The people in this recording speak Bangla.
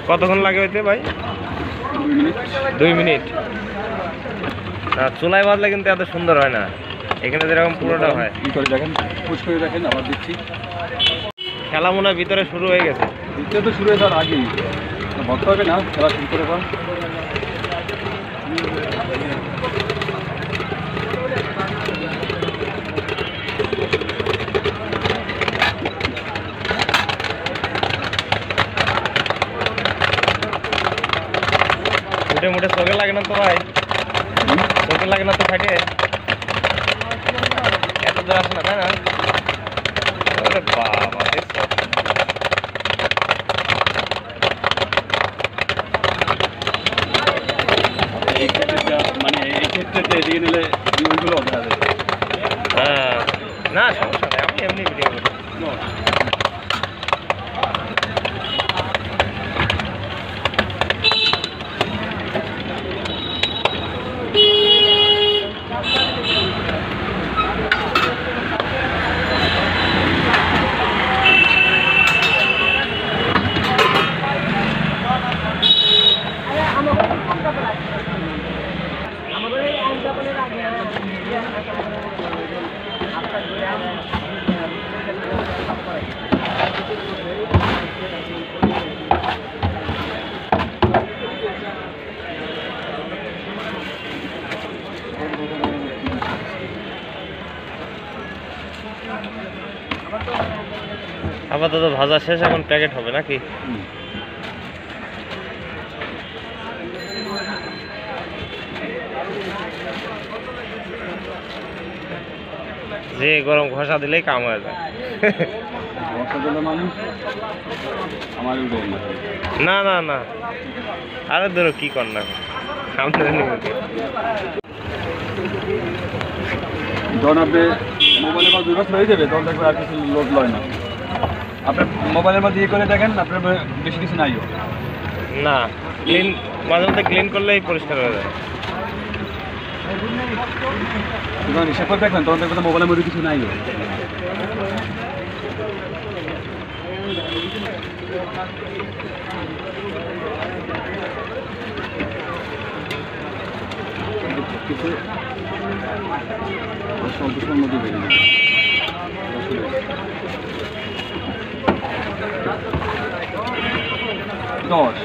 কতক্ষণ লাগে হইতে ভাই? 2 মিনিট। চুলায় বাজলে কিন্তু এত সুন্দর হয় না, এখানে যেরকম পুরোটা হয়। দেখেন আবার দিচ্ছি। খেলা মনে হয় ভিতরে শুরু হয়ে গেছে। ভিতরে তো শুরু হয়ে যাওয়ার আগেই ভক্ত হবে না, খেলা শুরু করে পান। মুটে মুটে চোখে লাগে না তো ভাই? চোখে লাগে না তো ফাটে? এত দূর আসে না, তাই না? আরে বাবা, দেখছো? মানে এই ক্ষেত্রে এদিকে নিলে ওইগুলো দেখা যায়। হ্যাঁ, না সমস্যা নেই, আমি এমনি ভিডিও করি। আপাতত ভাজা শেষ, এখন প্যাকেট হবে নাকি? যে গরম ঘষা দিলেই কাম হয়ে যায়। না না না, আরে ধরো কি কর না, যখন আপনি মোবাইলের মধ্যে দুটো হয়ে যাবে তখন দেখবেন আর কিছু লোড লয় না। আপনার মোবাইলের মধ্যে ইয়ে করে দেখেন, আপনার বেশি কিছু নাইও না। ক্লিন মাঝে মধ্যে ক্লিন করলেই পরিষ্কার হয়ে যায়। যখন হিসাব করে দেখবেন তখন দেখবেন মোবাইলের মধ্যে কিছু নাইও। কিছু সন্তোষের মধ্যে বেরিয়ে যাবে। 10